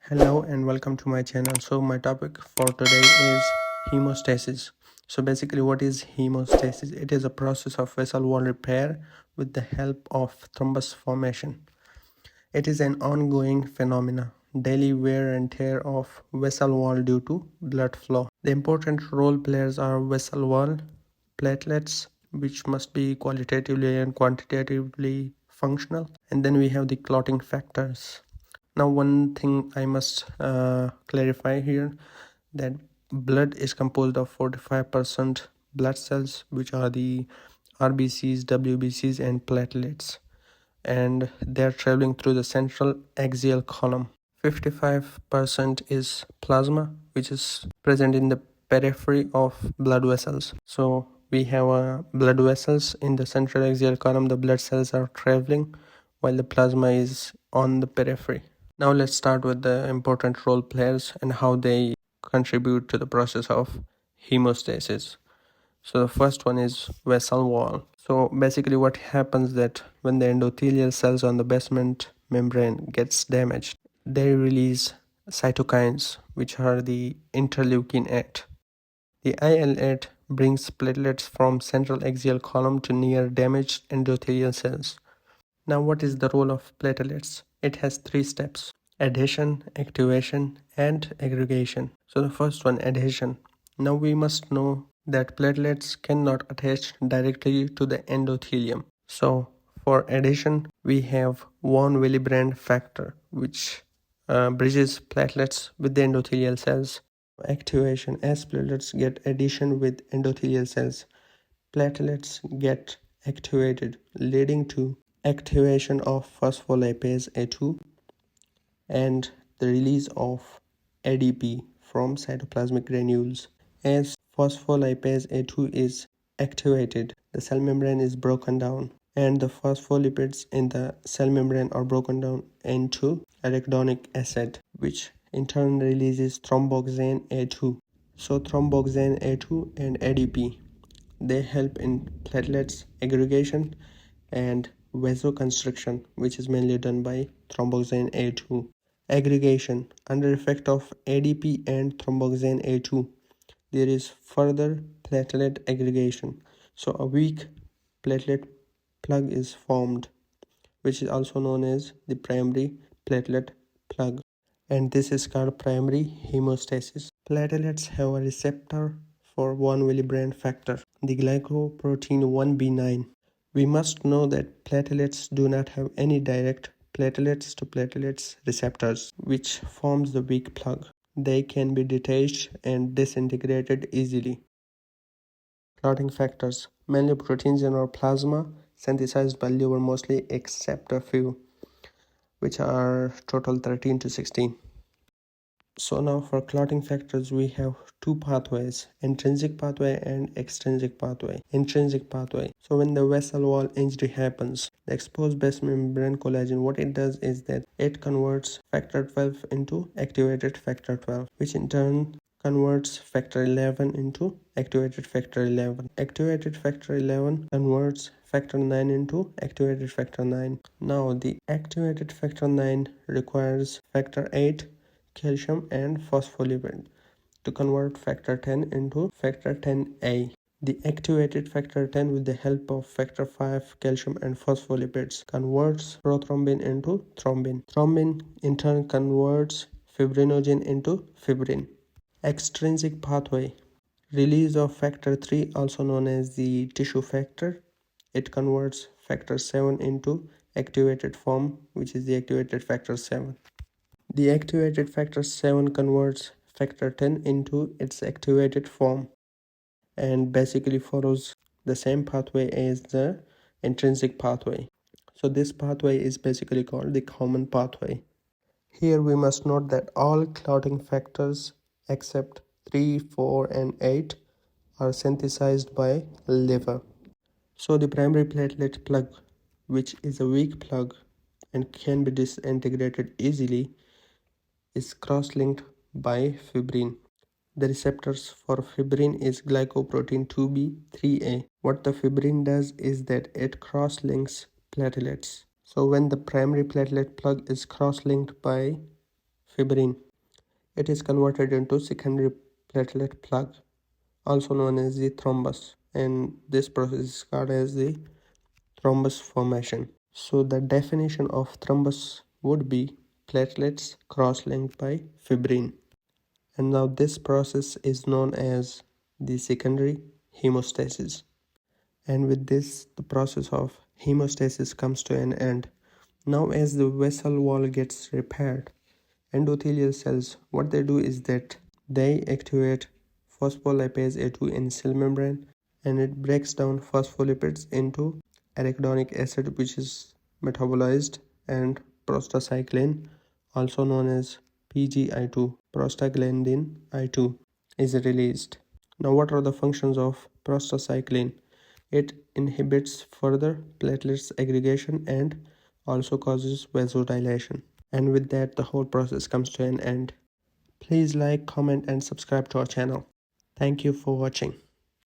Hello and welcome to my channel. So my topic for today is hemostasis. So basically what is hemostasis? It is a process of vessel wall repair with the help of thrombus formation. It is an ongoing phenomena, daily wear and tear of vessel wall due to blood flow. The important role players are vessel wall, platelets, which must be qualitatively and quantitatively functional, and then we have the clotting factors. Now one thing I must clarify here, that blood is composed of 45% blood cells, which are the RBCs, WBCs and platelets, and they're traveling through the central axial column. 55% is plasma, which is present in the periphery of blood vessels. So we have blood vessels in the central axial column. The blood cells are traveling while the plasma is on the periphery. Now let's start with the important role players and how they contribute to the process of hemostasis. So the first one is vessel wall. So basically what happens that when the endothelial cells on the basement membrane gets damaged, they release cytokines, which are the interleukin 8. The IL-8 brings platelets from central axial column to near damaged endothelial cells. Now what is the role of platelets? It has 3 steps: adhesion, activation and aggregation. So the first one, adhesion. Now we must know that platelets cannot attach directly to the endothelium. So for adhesion we have von Willebrand factor, which bridges platelets with the endothelial cells. Activation: as platelets get adhesion with endothelial cells, platelets get activated, leading to activation of phospholipase A2 and the release of ADP from cytoplasmic granules. As phospholipase A2 is activated, the cell membrane is broken down, and the phospholipids in the cell membrane are broken down into arachidonic acid, which in turn releases thromboxane A2. So thromboxane A2 and ADP, they help in platelets aggregation and vasoconstriction, which is mainly done by thromboxane A2. Aggregation: under effect of ADP and thromboxane A2, there is further platelet aggregation. So a weak platelet plug is formed, which is also known as the primary platelet plug, and this is called primary hemostasis. Platelets have a receptor for von Willebrand factor, the glycoprotein 1b9. We must know that platelets do not have any direct platelets to platelets receptors, which forms the weak plug. They can be detached and disintegrated easily. Clotting factors: mainly proteins in our plasma, synthesized by liver mostly, except a few, which are total 13 to 16. So now for clotting factors we have 2 pathways: intrinsic pathway and extrinsic pathway. Intrinsic pathway: so when the vessel wall injury happens, the exposed base membrane collagen, what it does is that it converts factor 12 into activated factor 12, which in turn converts factor 11 into activated factor 11. Activated factor 11 converts factor 9 into activated factor 9. Now the activated factor 9 requires factor 8, calcium and phospholipid to convert factor 10 into factor 10A. The activated factor 10, with the help of factor 5, calcium and phospholipids, converts prothrombin into thrombin. Thrombin in turn converts fibrinogen into fibrin. Extrinsic pathway: release of factor 3, also known as the tissue factor. It converts factor 7 into activated form, which is the activated factor 7. The activated factor 7 converts factor 10 into its activated form and basically follows the same pathway as the intrinsic pathway. So this pathway is basically called the common pathway. Here we must note that all clotting factors except 3, 4 and 8 are synthesized by liver. So the primary platelet plug, which is a weak plug and can be disintegrated easily, is cross-linked by fibrin. The receptors for fibrin is glycoprotein 2b, 3a. What the fibrin does is that it cross-links platelets. So when the primary platelet plug is cross-linked by fibrin. It is converted into secondary platelet plug, also known as the thrombus, and this process is called as the thrombus formation. So the definition of thrombus would be platelets cross-linked by fibrin. And now this process is known as the secondary hemostasis. And with this, the process of hemostasis comes to an end. Now as the vessel wall gets repaired, endothelial cells, what they do is that they activate phospholipase A2 in cell membrane, and it breaks down phospholipids into arachidonic acid, which is metabolized, and prostacyclin, also known as PGI2, prostaglandin I2, is released. Now what are the functions of prostacyclin? It inhibits further platelets aggregation and also causes vasodilation. And with that, the whole process comes to an end. Please like, comment, and subscribe to our channel. Thank you for watching.